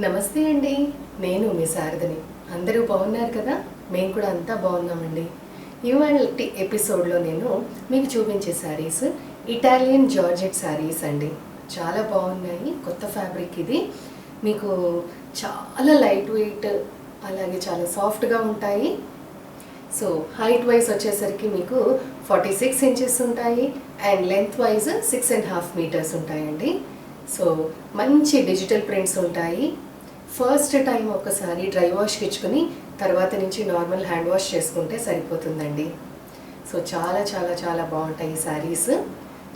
నమస్తే అండి. నేను మీ శారదని. అందరూ బాగున్నారు కదా? మేము కూడా అంతా బాగున్నామండి. ఇవాళటి ఎపిసోడ్లో నేను మీకు చూపించే శారీస్ ఇటాలియన్ జార్జెట్ శారీస్ అండి. చాలా బాగున్నాయి. కొత్త ఫ్యాబ్రిక్ ఇది. మీకు చాలా లైట్ వెయిట్, అలాగే చాలా సాఫ్ట్గా ఉంటాయి. సో హైట్ వైజ్ వచ్చేసరికి మీకు 46 ఇంచెస్ ఉంటాయి అండ్ లెంత్ వైజ్ 6.5 మీటర్స్ ఉంటాయండి. సో మంచి డిజిటల్ ప్రింట్స్ ఉంటాయి. ఫస్ట్ టైం ఒకసారి డ్రై వాష్కి ఇచ్చుకుని తర్వాత నుంచి నార్మల్ హ్యాండ్ వాష్ చేసుకుంటే సరిపోతుందండి. సో చాలా చాలా చాలా బాగుంటాయి ఈ శారీస్.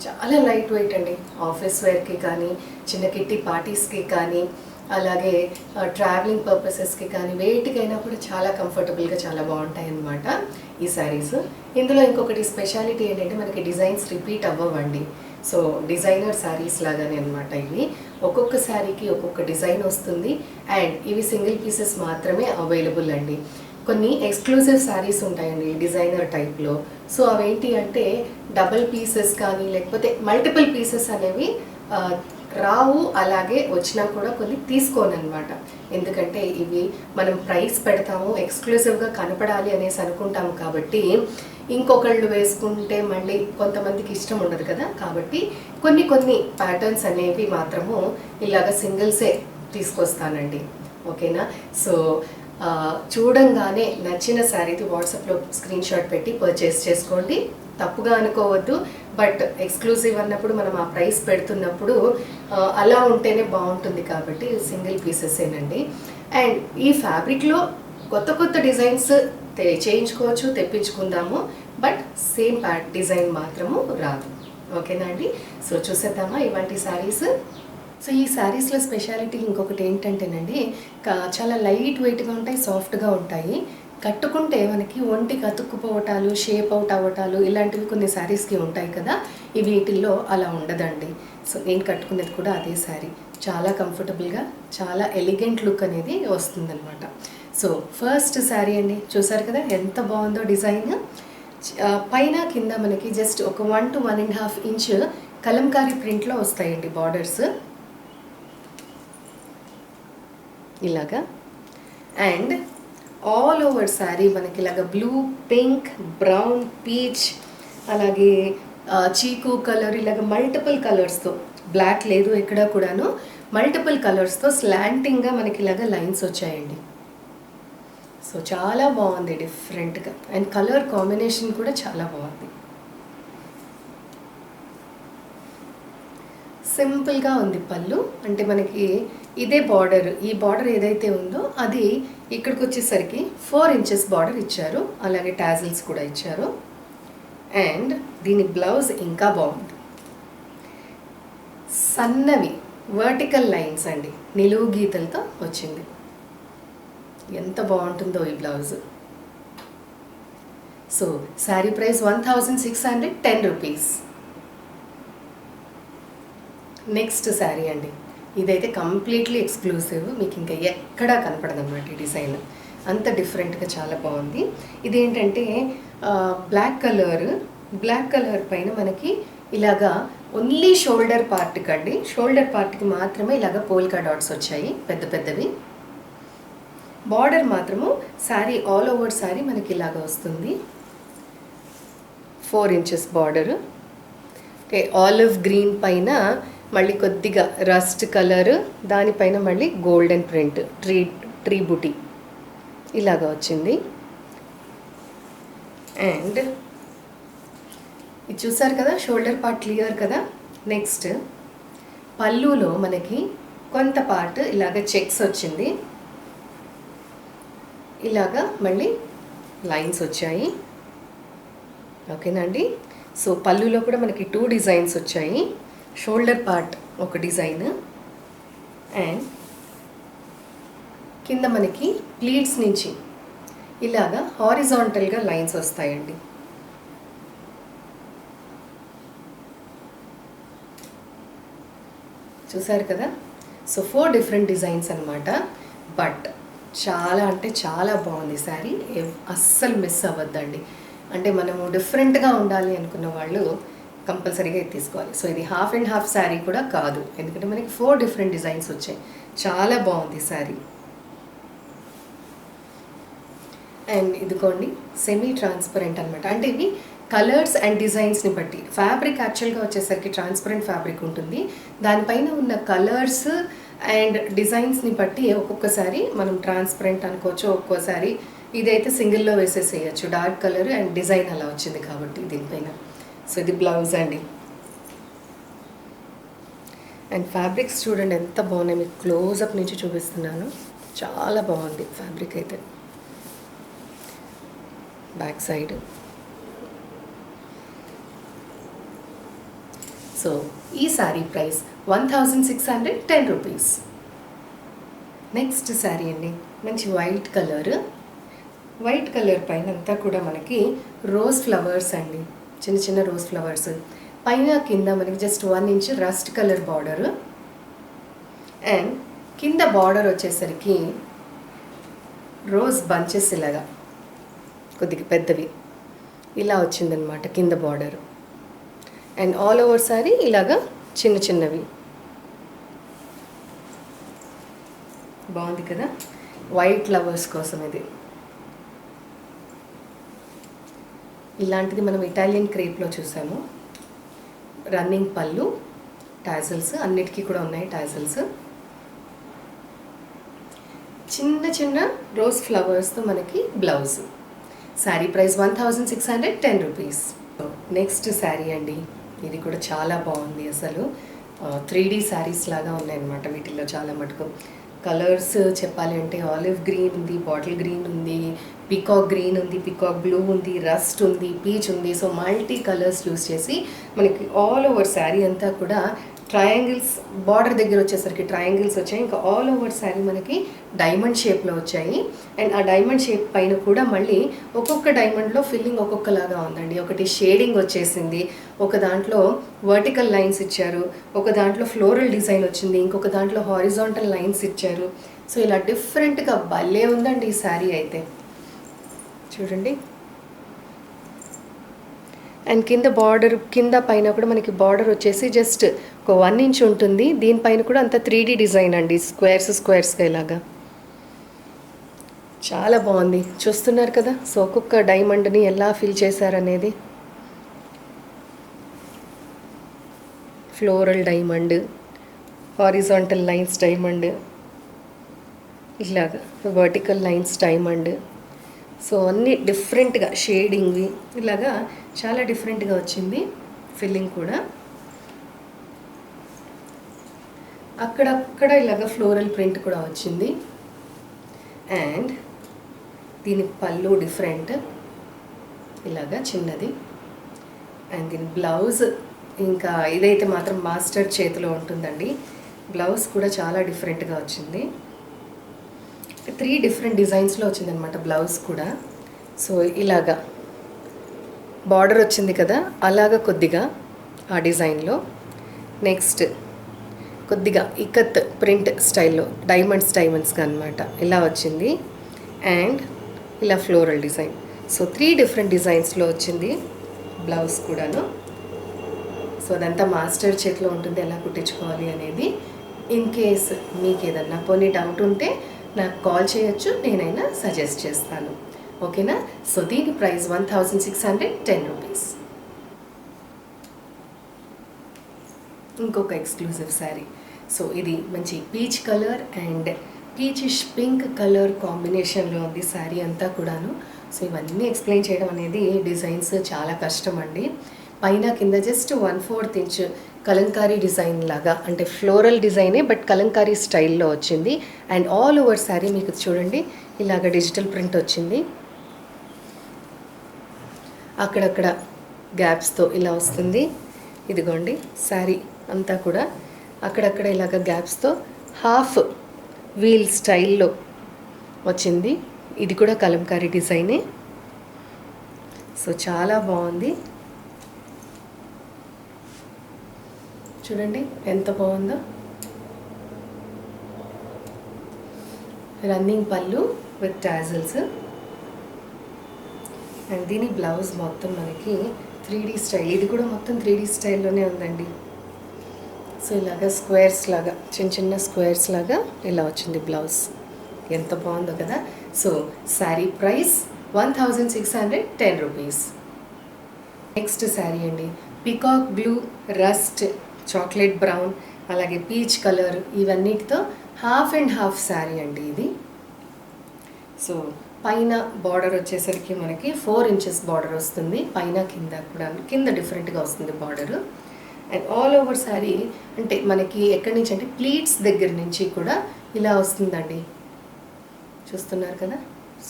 చాలా లైట్ వెయిట్ అండి. ఆఫీస్ వేర్కి కానీ, చిన్న కిట్టి పార్టీస్కి కానీ, అలాగే ట్రావెలింగ్ పర్పసెస్కి కానీ, వేటికైనా కూడా చాలా కంఫర్టబుల్గా చాలా బాగుంటాయి అన్నమాట ఈ శారీస్. ఇందులో ఇంకొకటి స్పెషాలిటీ ఏంటంటే మనకి డిజైన్స్ రిపీట్ అవ్వవండి. సో డిజైనర్ శారీస్ లాగానే అనమాట ఇవి. ఒక్కొక్క శారీకి ఒక్కొక్క డిజైన్ వస్తుంది అండ్ ఇవి సింగిల్ పీసెస్ మాత్రమే అవైలబుల్ అండి. కొన్ని ఎక్స్క్లూజివ్ శారీస్ ఉంటాయండి డిజైనర్ టైప్లో. సో అవేంటి అంటే డబల్ పీసెస్ కానీ లేకపోతే మల్టిపుల్ పీసెస్ అనేవి రావు. అలాగే వచ్చినా కూడా కొన్ని తీసుకోను అనమాట. ఎందుకంటే ఇవి మనం ప్రైస్ పెడతాము, ఎక్స్క్లూజివ్గా కనపడాలి అనేసి అనుకుంటాము. కాబట్టి ఇంకొకళ్ళు వేసుకుంటే మళ్ళీ కొంతమందికి ఇష్టం ఉండదు కదా. కాబట్టి కొన్ని కొన్ని ప్యాటర్న్స్ అనేవి మాత్రము ఇలాగ సింగిల్సే తీసుకొస్తానండి. ఓకేనా? సో చూడంగానే నచ్చిన శారీది వాట్సాప్లో స్క్రీన్ షాట్ పెట్టి పర్చేస్ చేసుకోండి. తప్పుగా అనుకోవద్దు. బట్ ఎక్స్క్లూజివ్ అన్నప్పుడు మనం ఆ ప్రైస్ పెడుతున్నప్పుడు అలా ఉంటేనే బాగుంటుంది. కాబట్టి సింగిల్ పీసెసేనండి. అండ్ ఈ ఫ్యాబ్రిక్లో కొత్త కొత్త డిజైన్స్ చేయించుకోవచ్చు, తెప్పించుకుందాము. బట్ సేమ్ డిజైన్ మాత్రము రాదు. ఓకేనా అండి? సో చూసేద్దామా ఇలాంటి శారీస్. సో ఈ శారీస్లో స్పెషాలిటీ ఇంకొకటి ఏంటంటేనండి, చాలా లైట్ వెయిట్గా ఉంటాయి, సాఫ్ట్గా ఉంటాయి. కట్టుకుంటే మనకి ఒంటికి అతుక్కుపోవటాలు, షేప్ అవుట్ అవ్వటాలు ఇలాంటివి కొన్ని శారీస్కి ఉంటాయి కదా. ఈ వీటిల్లో అలా ఉండదండి. సో నేను కట్టుకునేది కూడా అదే శారీ. చాలా కంఫర్టబుల్గా, చాలా ఎలిగెంట్ లుక్ అనేది వస్తుందన్నమాట. సో ఫస్ట్ శారీ అండి, చూసారు కదా ఎంత బాగుందో డిజైన్. పైన కింద మనకి జస్ట్ ఒక 1 to 1.5 ఇంచ్ కలంకారీ ప్రింట్లో వస్తాయండి బార్డర్స్ ఇలాగా. అండ్ ఆల్ ఓవర్ శారీ మనకి ఇలాగ బ్లూ, పింక్, బ్రౌన్, పీచ్, అలాగే చీకు కలర్, ఇలాగ మల్టిపుల్ కలర్స్తో, బ్లాక్ లేదు ఎక్కడ కూడాను, మల్టిపుల్ కలర్స్తో స్లాంటింగ్గా మనకి ఇలాగ లైన్స్ వచ్చాయండి. సో చాలా బాగుంది, డిఫరెంట్గా. అండ్ కలర్ కాంబినేషన్ కూడా చాలా బాగుంది. సింపుల్గా ఉంది పళ్ళు. అంటే మనకి ఇదే బార్డర్, ఈ బార్డర్ ఏదైతే ఉందో అది ఇక్కడికి వచ్చేసరికి 4 ఇంచెస్ బార్డర్ ఇచ్చారు. అలాగే టాజిల్స్ కూడా ఇచ్చారు. అండ్ దీని బ్లౌజ్ ఇంకా బాగుంది. సన్నవి వర్టికల్ లైన్స్ అండి, నిలువు గీతలతో వచ్చింది. ఎంత బాగుంటుందో ఈ blouse. So sari price 1610 rupees. Next sari అండి, ఇదైతే కంప్లీట్లీ ఎక్స్క్లూసివ్. మీకు ఇంకా ఎక్కడా కనపడదు అన్నమాట ఈ డిజైన్. అంత డిఫరెంట్గా చాలా బాగుంది. ఇదేంటంటే బ్లాక్ కలర్ పైన మనకి ఇలాగా ఓన్లీ షోల్డర్ పార్ట్కి అండి, షోల్డర్ పార్ట్కి మాత్రమే ఇలాగ పోల్కా డాట్స్ వచ్చాయి పెద్ద పెద్దవి. బార్డర్ మాత్రము శారీ ఆల్ ఓవర్ శారీ మనకి ఇలాగ వస్తుంది. 4 inches border. Okay, olive green పైన మళ్ళీ కొద్దిగా రస్ట్ కలర్, దానిపైన మళ్ళీ గోల్డెన్ ప్రింట్, ట్రీ బుటీ ఇలాగా వచ్చింది. అండ్ ఇది చూసారు కదా, షోల్డర్ పార్ట్ క్లియర్ కదా. నెక్స్ట్ పళ్ళులో మనకి కొంత పార్ట్ ఇలాగ చెక్స్ వచ్చింది. ఇలాగా మళ్ళీ లైన్స్ వచ్చాయి. ఓకేనా అండి? సో పళ్ళులో కూడా మనకి 2 డిజైన్స్ వచ్చాయి. షోల్డర్ పార్ట్ ఒక డిజైన్ అండ్ కింద మనకి ప్లీట్స్ నుంచి ఇలాగా హారిజాంటల్గా లైన్స్ వస్తాయండి. చూసారు కదా. సో 4 డిఫరెంట్ డిజైన్స్ అనమాట. బట్ చాలా అంటే చాలా బాగుంది శారీ. అస్సలు మిస్ అవ్వద్దండి. అంటే మనము డిఫరెంట్గా ఉండాలి అనుకున్న వాళ్ళు కంపల్సరీగా ఇది తీసుకోవాలి. సో ఇది హాఫ్ అండ్ హాఫ్ శారీ కూడా కాదు, ఎందుకంటే మనకి 4 డిఫరెంట్ డిజైన్స్ వచ్చాయి. చాలా బాగుంది శారీ. అండ్ ఇదిగోండి సెమీ ట్రాన్స్పరెంట్ అనమాట. అంటే ఇవి కలర్స్ అండ్ డిజైన్స్ని బట్టి. ఫ్యాబ్రిక్ యాక్చువల్గా వచ్చేసరికి ట్రాన్స్పరెంట్ ఫ్యాబ్రిక్ ఉంటుంది. దానిపైన ఉన్న కలర్స్ అండ్ డిజైన్స్ని బట్టి ఒక్కొక్కసారి మనం ట్రాన్స్పరెంట్ అనుకోవచ్చు, ఒక్కోసారి ఇదైతే సింగిల్లో వేసేసేయచ్చు. డార్క్ కలర్ అండ్ డిజైన్ అలా వచ్చింది కాబట్టి దీనిపైన. సో ఇది బ్లౌజ్ అండి. అండ్ ఫ్యాబ్రిక్స్ చూడండి ఎంత బాగున్నాయి, మీకు క్లోజప్ నుంచి చూపిస్తున్నాను. చాలా బాగుంది ఫ్యాబ్రిక్ అయితే. Back side. సో ఈ sari price 1610 rupees. Next sari అండి, మంచి వైట్ కలర్. వైట్ కలర్ పైన అంతా కూడా మనకి రోజ్ ఫ్లవర్స్ అండి, చిన్న చిన్న రోజ్ ఫ్లవర్స్. పైన కింద మనకి just 1 inch rust colour border. And కింద బార్డర్ వచ్చేసరికి రోజ్ బంచెస్ ఇలాగా కొద్దిగా పెద్దవి ఇలా వచ్చిందనమాట కింద border. And all over sorry ఇలాగా చిన్న చిన్నవి. బాగుంది కదా, వైట్ లవర్స్ కోసం ఇది. ఇలాంటిది మనం ఇటాలియన్ క్రేప్లో చూసాము. రన్నింగ్ పళ్ళు, టాజల్స్ అన్నిటికీ కూడా ఉన్నాయి టాజల్స్. చిన్న చిన్న రోజ్ ఫ్లవర్స్తో మనకి blouse. Sari price 1610 rupees. Next sari అండి, ఇది కూడా చాలా బాగుంది. అసలు 3D శారీస్ లాగా ఉన్నాయన్నమాట వీటిల్లో చాలా మటుకు. కలర్స్ చెప్పాలి అంటే ఆలివ్ గ్రీన్ ఉంది, బాటిల్ గ్రీన్ ఉంది, పీకాక్ గ్రీన్ ఉంది, పీకాక్ బ్లూ ఉంది, రస్ట్ ఉంది, పీచ్ ఉంది. సో మల్టీ కలర్స్ యూస్ చేసి మనకి ఆల్ ఓవర్ శారీ అంతా కూడా ట్రయాంగిల్స్, బార్డర్ దగ్గర వచ్చేసరికి ట్రయాంగిల్స్ వచ్చాయి. ఇంకా ఆల్ ఓవర్ శారీ మనకి డైమండ్ షేప్లో వచ్చాయి. అండ్ ఆ డైమండ్ షేప్ పైన కూడా మళ్ళీ ఒక్కొక్క డైమండ్లో ఫిల్లింగ్ ఒక్కొక్కలాగా ఉందండి. ఒకటి షేడింగ్ వచ్చేసింది, ఒక దాంట్లో వర్టికల్ లైన్స్ ఇచ్చారు, ఒక దాంట్లో ఫ్లోరల్ డిజైన్ వచ్చింది, ఇంకొక దాంట్లో హారిజాంటల్ లైన్స్ ఇచ్చారు. సో ఇలా డిఫరెంట్గా భలే ఉందండి ఈ శారీ అయితే. చూడండి. అండ్ కింద బార్డర్, కింద పైన కూడా మనకి బార్డర్ వచ్చేసి జస్ట్ ఒక 1 ఇంచ్ ఉంటుంది. దీనిపైన కూడా అంత 3D డిజైన్ అండి, స్క్వేర్స్గా ఇలాగా. చాలా బాగుంది, చూస్తున్నారు కదా. సో ఒక్కొక్క డైమండ్ని ఎలా ఫిల్ చేశారనేది. Floral diamond, horizontal lines diamond, ఇలాగా వర్టికల్ లైన్స్ డైమండ్. సో అన్నీ డిఫరెంట్గా షేడింగ్వి ఇలాగా చాలా డిఫరెంట్గా వచ్చింది ఫిల్లింగ్ కూడా. అక్కడక్కడ ఇలాగ ఫ్లోరల్ ప్రింట్ కూడా వచ్చింది. అండ్ దీని పళ్ళు డిఫరెంట్, ఇలాగా చిన్నది. అండ్ దీని బ్లౌజ్ ఇంకా ఇదైతే మాత్రం మాస్టర్ చేతిలో ఉంటుందండి. బ్లౌజ్ కూడా చాలా డిఫరెంట్గా వచ్చింది. 3 డిఫరెంట్ డిజైన్స్లో వచ్చిందనమాట బ్లౌజ్ కూడా. సో ఇలాగా బార్డర్ వచ్చింది కదా, అలాగా కొద్దిగా ఆ డిజైన్లో. నెక్స్ట్ కొద్దిగా ఇకత్ ప్రింట్ స్టైల్లో డైమండ్స్గా అనమాట ఇలా వచ్చింది. అండ్ ఇలా ఫ్లోరల్ డిజైన్. సో 3 డిఫరెంట్ డిజైన్స్లో వచ్చింది బ్లౌజ్ కూడాను. సో అదంతా మాస్టర్ చేతిలో ఉంటుంది ఎలా కుట్టించుకోవాలి అనేది. ఇన్ కేస్ మీకు ఏదన్నా కొన్ని డౌట్ ఉంటే నాకు కాల్ చేయొచ్చు, నేనైనా సజెస్ట్ చేస్తాను. ఓకేనా. సో దీని ప్రైస్ 1610 రూపీస్. ఇంకొక ఎక్స్క్లూజివ్ శారీ. సో ఇది మంచి peach colour and peachish pink colour కాంబినేషన్లో ఉంది శారీ అంతా కూడాను. సో ఇవన్నీ ఎక్స్ప్లెయిన్ చేయడం అనేది డిజైన్స్ చాలా కష్టం అండి. పైన కింద జస్ట్ 1/4 ఇంచ్ కలంకారీ డిజైన్ లాగా, అంటే ఫ్లోరల్ డిజైనే బట్ కలంకారీ స్టైల్లో వచ్చింది. అండ్ ఆల్ ఓవర్ శారీ మీకు చూడండి ఇలాగ డిజిటల్ ప్రింట్ వచ్చింది. అక్కడక్కడ గ్యాప్స్తో ఇలా వస్తుంది. ఇదిగోండి శారీ అంతా కూడా అక్కడక్కడ ఇలాగ గ్యాప్స్తో హాఫ్ వీల్ స్టైల్లో వచ్చింది. ఇది కూడా కలంకారీ డిజైనే. సో చాలా బాగుంది, చూడండి ఎంత బాగుందో. రన్నింగ్ పళ్ళు విత్ టాజల్స్. అండ్ దీని బ్లౌజ్ మొత్తం మనకి 3D స్టైల్, ఇది కూడా మొత్తం 3D స్టైల్లోనే ఉందండి. సో ఇలాగా స్క్వేర్స్ లాగా, చిన్న చిన్న స్క్వేర్స్ లాగా ఇలా వచ్చింది బ్లౌజ్. ఎంత బాగుందో కదా. So sari price 1610 rupees. Next sari అండి, peacock blue, rust, chocolate brown, అలాగే పీచ్ కలర్, ఇవన్నిటితో హాఫ్ అండ్ హాఫ్ శారీ అండి ఇది. సో పైన బార్డర్ వచ్చేసరికి మనకి 4 ఇంచెస్ బార్డర్ వస్తుంది, పైన కింద కూడా, కింద డిఫరెంట్గా వస్తుంది border. And all over sari అంటే మనకి ఎక్కడి నుంచి అంటే ప్లీట్స్ దగ్గర నుంచి కూడా ఇలా వస్తుందండి. చూస్తున్నారు కదా,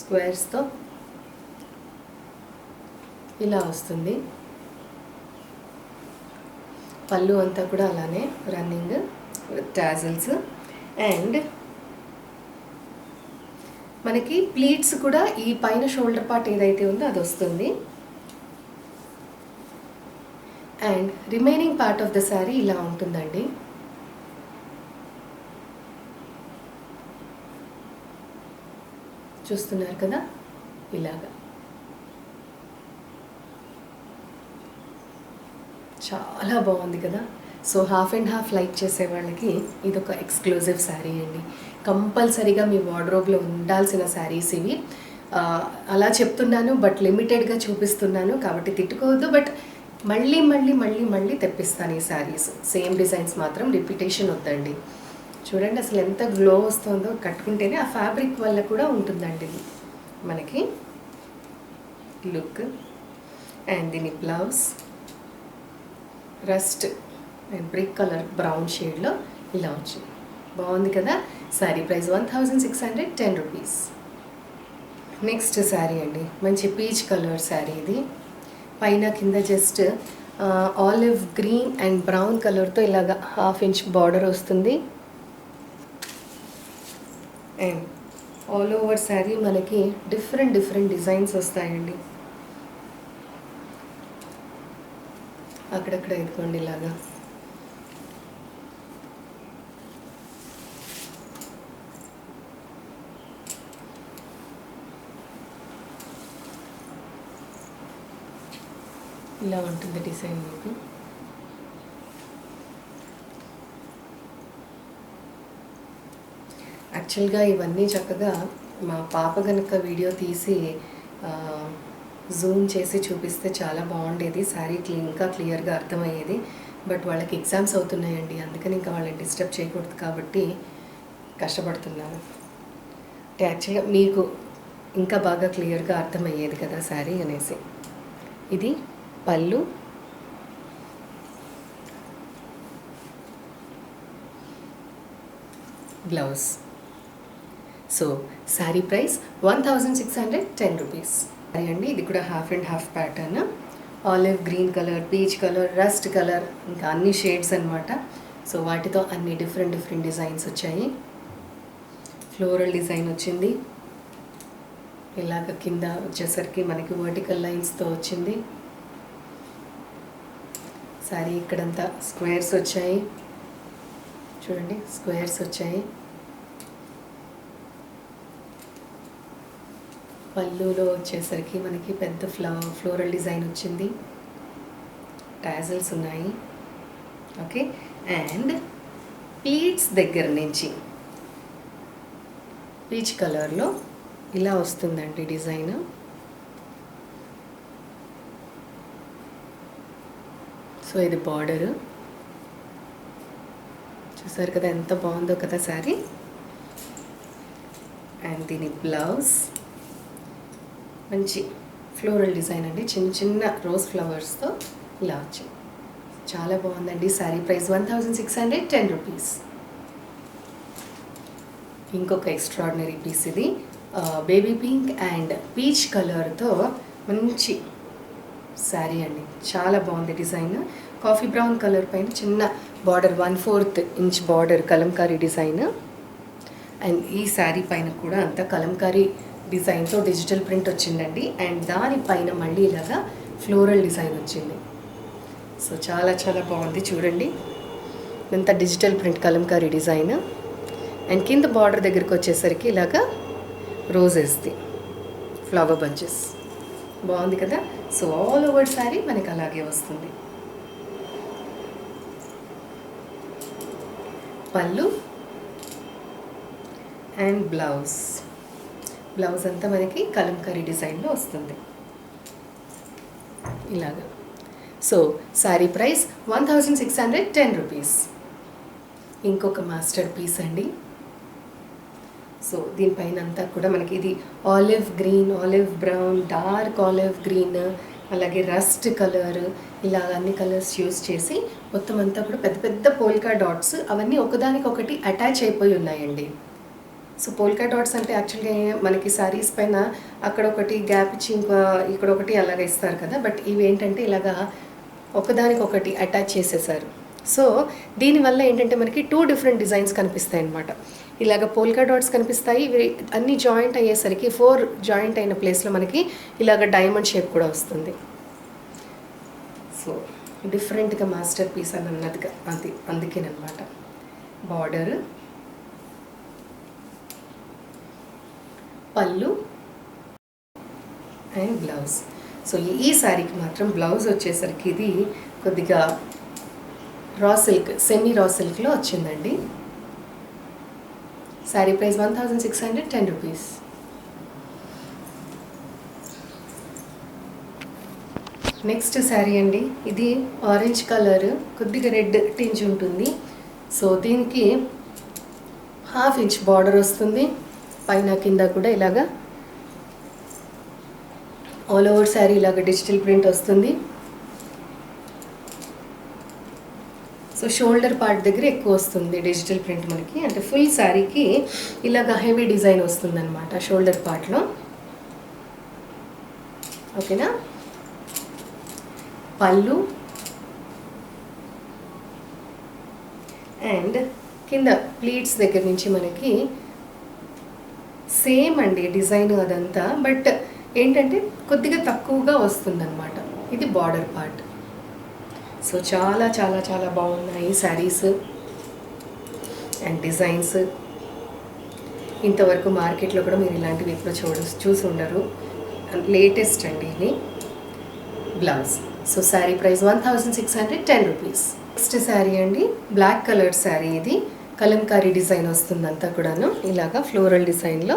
స్క్వేర్స్తో ఇలా వస్తుంది. పళ్ళు అంతా కూడా అలానే రన్నింగ్ విత్ టాజల్స్. అండ్ మనకి ప్లీట్స్ కూడా ఈ పైన షోల్డర్ పార్ట్ ఏదైతే ఉందో అది వస్తుంది. And remaining part of the sari ఇలా ఉంటుందండి. చూస్తున్నారు కదా, ఇలాగా చాలా బాగుంది కదా. So half and half like చేసే వాళ్ళకి ఇదొక ఎక్స్క్లూజివ్ శారీ అండి. కంపల్సరీగా మీ వార్డ్రోబ్లో ఉండాల్సిన శారీస్ ఇవి. అలా చెప్తున్నాను, బట్ లిమిటెడ్గా చూపిస్తున్నాను కాబట్టి తిట్టుకోవద్దు. బట్ మళ్ళీ మళ్ళీ మళ్ళీ మళ్ళీ తెప్పిస్తాను ఈ శారీస్. సేమ్ డిజైన్స్ మాత్రం రిపీటేషన్ వద్దండి. చూడండి అసలు ఎంత గ్లో వస్తుందో, కట్టుకుంటేనే ఆ ఫ్యాబ్రిక్ వల్ల కూడా ఉంటుందండి ఇది మనకి లుక్. అండ్ దీని blouse rust and brick colour brown షేడ్లో ఇలా వచ్చింది. బాగుంది కదా. Sari price 1610 rupees. Next sari అండి, మంచి పీచ్ కలర్ శారీ ఇది. పైన కింద just olive green and brown కలర్తో ఇలాగ హాఫ్ ఇంచ్ బార్డర్ వస్తుంది. అండ్ ఆల్ ఓవర్ శారీ మనకి డిఫరెంట్ డిఫరెంట్ డిజైన్స్ వస్తాయండి. అక్కడక్కడ ఇదిగోండి ఇలాగా. ఇలా ఉంటుంది డిజైన్ మీకు. యాక్చువల్గా ఇవన్నీ చక్కగా మా పాప కనుక వీడియో తీసి జూమ్ చేసి చూపిస్తే చాలా బాగుండేది, శారీ ఇంకా క్లియర్గా అర్థమయ్యేది. బట్ వాళ్ళకి ఎగ్జామ్స్ అవుతున్నాయండి, అందుకని ఇంకా వాళ్ళని డిస్టర్బ్ చేయకూడదు కాబట్టి కష్టపడుతున్నాను. అంటే యాక్చువల్గా మీకు ఇంకా బాగా క్లియర్గా అర్థమయ్యేది కదా శారీ అనేసి. ఇది పళ్ళు, blouse. So sari price 1610 rupees. సరే అండి, ఇది కూడా half and half pattern. Olive green colour, peach colour, rust colour, ఇంకా అన్ని షేడ్స్ అనమాట. సో వాటితో అన్ని డిఫరెంట్ డిఫరెంట్ డిజైన్స్ వచ్చాయి. ఫ్లోరల్ డిజైన్ వచ్చింది, ఇలాగ కింద వచ్చేసరికి మనకి వర్టికల్ లైన్స్తో వచ్చింది. శారీ ఇక్కడంతా స్క్వేర్స్ వచ్చాయి, చూడండి స్క్వేర్స్ వచ్చాయి. పళ్ళులో వచ్చేసరికి మనకి పెద్ద ఫ్లోరల్ డిజైన్ వచ్చింది, టాజల్స్ ఉన్నాయి. ఓకే. అండ్ ప్లీట్స్ దగ్గర నుంచి పీచ్ కలర్లో ఇలా వస్తుందండి డిజైన్. సో ఇది బార్డరు, చూసారు కదా ఎంత బాగుందో కదా శారీ. అండ్ దీని బ్లౌజ్ మంచి ఫ్లోరల్ డిజైన్ అండి, చిన్న చిన్న రోజ్ ఫ్లవర్స్తో ఇలా వచ్చింది. చాలా బాగుందండి. Sari price 1610 rupees. ఇంకొక ఎక్స్ట్రాడినరీ పీస్ ఇది, బేబీ పింక్ అండ్ పీచ్ కలర్తో మంచి శారీ అండి, చాలా బాగుంది డిజైన్. కాఫీ బ్రౌన్ కలర్ పైన చిన్న border, 1/4 inch border Kalamkari design. And ఈ శారీ పైన కూడా అంతా కలంకారీ డిజైన్తో డిజిటల్ ప్రింట్ వచ్చిందండి. అండ్ దానిపైన మళ్ళీ ఇలాగా ఫ్లోరల్ డిజైన్ వచ్చింది. సో చాలా చాలా బాగుంది చూడండి, ఇంత digital print Kalamkari design. And కింద బార్డర్ దగ్గరికి వచ్చేసరికి ఇలాగా రోజెస్ది ఫ్లవర్ బంచెస్ బాగుంది కదా. సో ఆల్ ఓవర్ శారీ మనకి అలాగే వస్తుంది. పళ్ళు అండ్ బ్లౌజ్ అంతా మనకి కలంకారీ డిజైన్లో వస్తుంది ఇలాగా. So sari price 1610 rupees. ఇంకొక మాస్టర్ పీస్ అండి. సో దీనిపైన అంతా కూడా మనకి ఇది olive green, olive brown, dark olive green, అలాగే రస్ట్ కలర్, ఇలా అన్ని కలర్స్ యూస్ చేసి మొత్తం అంతా కూడా పెద్ద పెద్ద పోల్కా డాట్స్ అవన్నీ ఒకదానికొకటి అటాచ్ అయిపోయి ఉన్నాయండి. సో పోల్కా డాట్స్ అంటే యాక్చువల్గా మనకి శారీస్ పైన అక్కడ ఒకటి గ్యాప్ ఇచ్చి ఇక్కడ ఒకటి అలాగ ఇస్తారు కదా, బట్ ఇవి ఏంటంటే ఇలాగా ఒకదానికొకటి అటాచ్ చేసేసారు. సో దీనివల్ల ఏంటంటే మనకి 2 డిఫరెంట్ డిజైన్స్ కనిపిస్తాయి అన్నమాట. ఇలాగ పోల్కా డాట్స్ కనిపిస్తాయి. ఇవి అన్ని జాయింట్ అయ్యేసరికి 4 జాయింట్ అయిన ప్లేస్లో మనకి ఇలాగ డైమండ్ షేప్ కూడా వస్తుంది. సో డిఫరెంట్గా మాస్టర్ పీస్ అని అన్నదిగా అందుకేనమాట. బార్డర్, పళ్ళు అండ్ బ్లౌజ్. సో ఈ శారీకి మాత్రం బ్లౌజ్ వచ్చేసరికి ఇది కొద్దిగా రా సిల్క్, సెమీ రా సిల్క్లో వచ్చిందండి. Sari price 1610 rupees. Next sari అండి. ఇది ఆరెంజ్ కలర్, కొద్దిగా రెడ్ టింజ్ ఉంటుంది. సో దీనికి 1/2 ఇంచ్ బార్డర్ వస్తుంది. పైన కింద కూడా ఇలాగా ఆల్ ఓవర్ శారీ ఇలాగ డిజిటల్ ప్రింట్ వస్తుంది. సో షోల్డర్ పార్ట్ దగ్గర ఎక్కువ వస్తుంది డిజిటల్ ప్రింట్ మనకి, అంటే ఫుల్ శారీకి ఇలాగ హెవీ డిజైన్ వస్తుంది అనమాట షోల్డర్ పార్ట్లో. ఓకేనా. పళ్ళు అండ్ కింద ప్లీట్స్ దగ్గర నుంచి మనకి సేమ్ అండి డిజైన్ అదంతా, బట్ ఏంటంటే కొద్దిగా తక్కువగా వస్తుందన్నమాట. ఇది బార్డర్ పార్ట్. సో చాలా చాలా చాలా బాగున్నాయి శారీస్ అండ్ డిజైన్స్. ఇంతవరకు మార్కెట్లో కూడా మీరు ఇలాంటివి ఎప్పుడో చూసి ఉండరు. లేటెస్ట్ అండి ఇది. Blouse. So sari price 1610 rupees. Next sari అండి, బ్లాక్ కలర్ శారీ. ఇది కలంకారీ డిజైన్ వస్తుంది అంతా కూడాను, ఇలాగా ఫ్లోరల్ డిజైన్లో.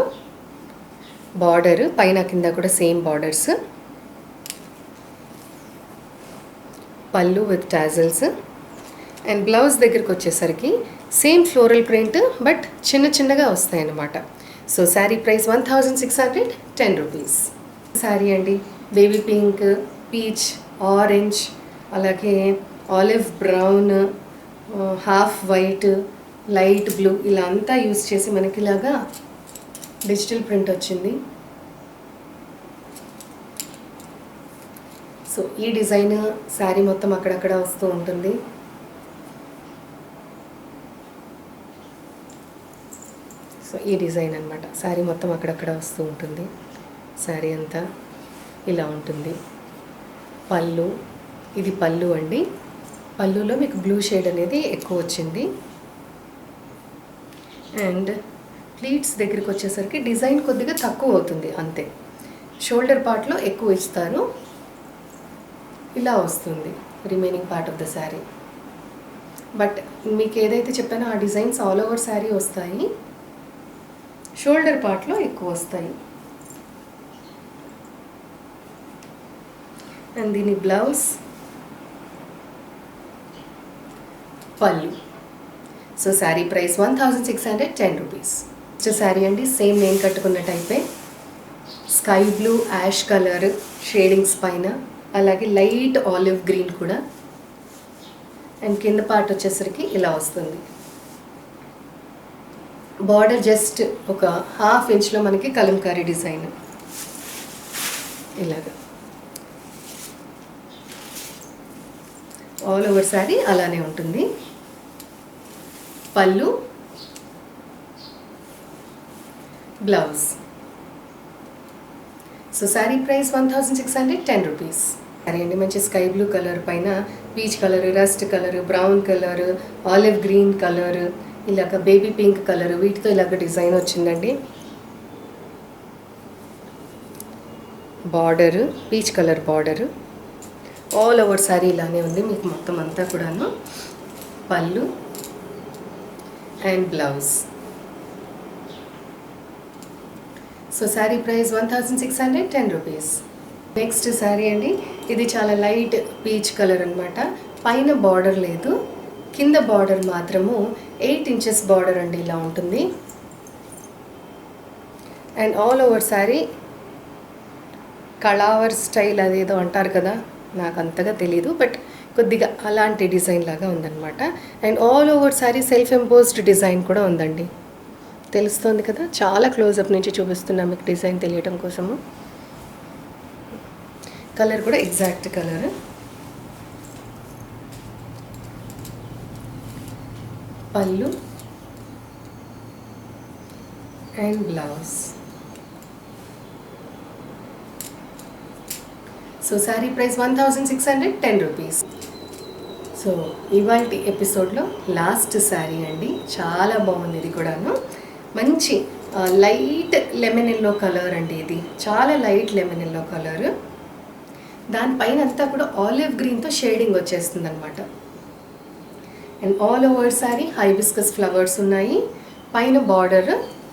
బార్డర్ పైన కింద కూడా సేమ్ బార్డర్స్. పళ్ళు విత్ టాజల్స్ అండ్ బ్లౌజ్ దగ్గరికి వచ్చేసరికి సేమ్ ఫ్లోరల్ ప్రింట్, బట్ చిన్న చిన్నగా వస్తాయి అన్నమాట. So sari price 1610 rupees. Sari అండి, బేబీ పింక్, పీచ్, ఆరెంజ్, అలాగే olive brown, half white, light blue, ఇలా అంతా యూస్ చేసి మనకి ఇలాగా డిజిటల్ ప్రింట్ వచ్చింది. సో ఈ డిజైన్ శారీ మొత్తం అక్కడక్కడ వస్తూ ఉంటుంది. సో ఈ డిజైన్ అన్నమాట శారీ మొత్తం అక్కడక్కడ వస్తూ ఉంటుంది. శారీ అంతా ఇలా ఉంటుంది. పళ్ళు, ఇది పళ్ళు అండి. పళ్ళులో మీకు బ్లూ షేడ్ అనేది ఎక్కువ వచ్చింది. అండ్ ప్లీట్స్ దగ్గరికి వచ్చేసరికి డిజైన్ కొద్దిగా తక్కువ అవుతుంది అంతే. షోల్డర్ పార్ట్లో ఎక్కువ ఇస్తారు. ఇలా వస్తుంది remaining part of the sari. But మీకు ఏదైతే చెప్పానో ఆ డిజైన్స్ ఆల్ ఓవర్ శారీ వస్తాయి, షోల్డర్ పార్ట్లో ఎక్కువ వస్తాయి. అండ్ దీని బ్లౌజ్, పళ్ళు. So sari price 1610 rupees. Next sari అండి, సేమ్ నేను కట్టుకున్న టైపే, sky blue, ash colour shadings పైన, అలాగే లైట్ ఆలివ్ గ్రీన్ కూడా. అండ్ కింద పార్ట్ వచ్చేసరికి ఇలా వస్తుంది. బార్డర్ జస్ట్ ఒక హాఫ్ ఇంచ్లో మనకి కలంకారీ డిజైన్ ఇలాగా. ఆల్ ఓవర్ శారీ అలానే ఉంటుంది. పళ్ళు, blouse. So sari price 1610 rupees. సరే అండి, మంచి స్కై బ్లూ కలర్ పైన peach colour, rust colour, brown colour, olive green colour, ఇలాగ బేబీ పింక్ కలర్, వీటితో ఇలాగ డిజైన్ వచ్చిందండి. Border peach colour border all over sari ఇలానే ఉంది మీకు మొత్తం అంతా కూడాను. పళ్ళు and blouse. So sari price 1610 rupees. Next sari అండి, ఇది చాలా లైట్ పీచ్ కలర్ అనమాట. పైన బార్డర్ లేదు, కింద బార్డర్ మాత్రము 8 ఇంచెస్ బార్డర్ అండి, ఇలా ఉంటుంది. అండ్ ఆల్ ఓవర్ శారీ కళావర్ స్టైల్ అదేదో అంటారు కదా, నాకు అంతగా తెలీదు, బట్ కొద్దిగా అలాంటి డిజైన్ లాగా ఉందన్నమాట. And all over sari self imposed design కూడా ఉందండి. తెలుస్తుంది కదా, చాలా క్లోజప్ నుంచి చూపిస్తున్నా మీకు డిజైన్ తెలియటం కోసము. కలర్ కూడా ఎగ్జాక్ట్ కలర్. పళ్ళు and blouse. So sari price 1610 rupees. So ఇవాళ ఎపిసోడ్లో లాస్ట్ శారీ అండి, చాలా బాగుంది. ఇది కూడాను మంచి లైట్ లెమన్ ఎల్లో కలర్ అండి. ఇది చాలా లైట్ లెమన్ ఎల్లో కలర్. దానిపైన అంతా కూడా ఆలివ్ గ్రీన్తో షేడింగ్ వచ్చేస్తుంది అనమాట. And all over sari hibiscus flowers ఉన్నాయి. పైన బార్డర్,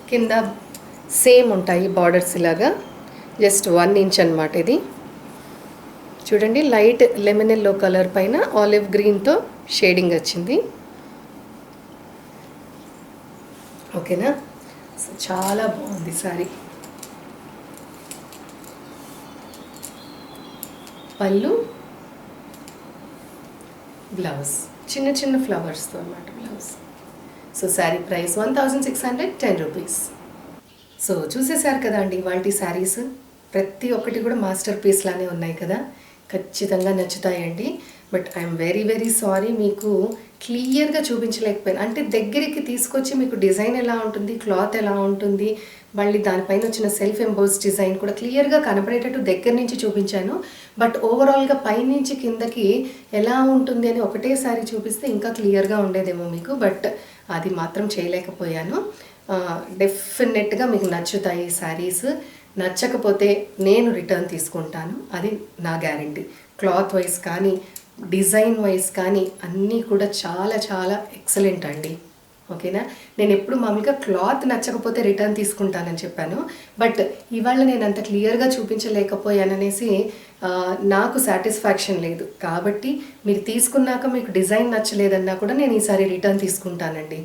కింద సేమ్ ఉంటాయి బార్డర్స్ ఇలాగా. జస్ట్ 1 ఇంచ్ అనమాట ఇది. చూడండి, లైట్ లెమన్ ఎల్లో కలర్ పైన ఆలివ్ గ్రీన్తో షేడింగ్ వచ్చింది. ఓకేనా? సో చాలా బాగుంది శారీ. పళ్ళు, బ్లౌజ్ చిన్న చిన్న ఫ్లవర్స్తో అన్నమాట blouse. So sari price 1610 rupees. So చూసేశారు కదా అండి ఇవాల్టి శారీస్. ప్రతి ఒక్కటి కూడా మాస్టర్ పీస్ లానే ఉన్నాయి కదా, ఖచ్చితంగా నచ్చుతాయండి. But I'm very very sorry, మీకు క్లియర్గా చూపించలేకపోయాను. అంటే దగ్గరికి తీసుకొచ్చి మీకు డిజైన్ ఎలా ఉంటుంది, క్లాత్ ఎలా ఉంటుంది, మళ్ళీ దానిపైన వచ్చిన సెల్ఫ్ ఎంబోస్ డిజైన్ కూడా క్లియర్గా కనపడేటట్టు దగ్గర నుంచి చూపించాను. బట్ ఓవరాల్గా పైనుంచి కిందకి ఎలా ఉంటుంది అని ఒకటేసారి చూపిస్తే ఇంకా క్లియర్గా ఉండేదేమో మీకు, బట్ అది మాత్రం చేయలేకపోయాను. డెఫినెట్గా మీకు నచ్చుతాయి శారీస్. నచ్చకపోతే నేను రిటర్న్ తీసుకుంటాను, అది నా గ్యారంటీ. క్లాత్ వైజ్ కానీ డిజైన్ వైజ్ కానీ అన్నీ కూడా చాలా చాలా ఎక్సలెంట్ అండి. ఓకేనా? నేను ఎప్పుడు మామూలుగా క్లాత్ నచ్చకపోతే రిటర్న్ తీసుకుంటానని చెప్పాను, బట్ ఇవాళ నేను అంత క్లియర్గా చూపించలేకపోయాననేసి నాకు సాటిస్ఫాక్షన్ లేదు. కాబట్టి మీరు తీసుకున్నాక మీకు డిజైన్ నచ్చలేదన్నా కూడా నేను ఈసారి రిటర్న్ తీసుకుంటానండి.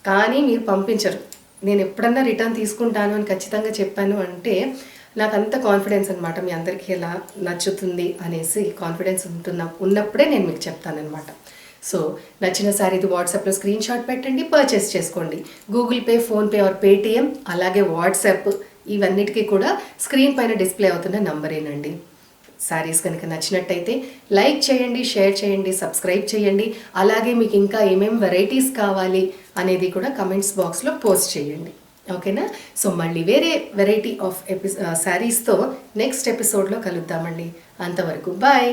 కానీ మీరు పంపించరు. నేను ఎప్పుడన్నా రిటర్న్ తీసుకుంటాను అని ఖచ్చితంగా చెప్పాను అంటే నాకు అంత కాన్ఫిడెన్స్ అనమాట, మీ అందరికీ ఎలా నచ్చుతుంది అనేసి కాన్ఫిడెన్స్ ఉన్నప్పుడే నేను మీకు చెప్తానమాట. సో నచ్చిన శారీది వాట్సాప్లో స్క్రీన్ షాట్ పెట్టండి, పర్చేస్ చేసుకోండి. Google pay, PhonePe are Paytm, అలాగే వాట్సాప్, ఇవన్నిటికీ కూడా స్క్రీన్ పైన డిస్ప్లే అవుతున్న నంబరేనండి. శారీస్ కనుక నచ్చినట్టయితే లైక్ చేయండి, షేర్ చేయండి, సబ్స్క్రైబ్ చేయండి. అలాగే మీకు ఇంకా ఏమేమి వెరైటీస్ కావాలి అనేది కూడా కమెంట్స్ బాక్స్లో పోస్ట్ చేయండి. ఓకేనా? సో మళ్ళీ వేరే వెరైటీ ఆఫ్ శారీస్తో నెక్స్ట్ ఎపిసోడ్లో కలుద్దామండి. అంతవరకు బాయ్.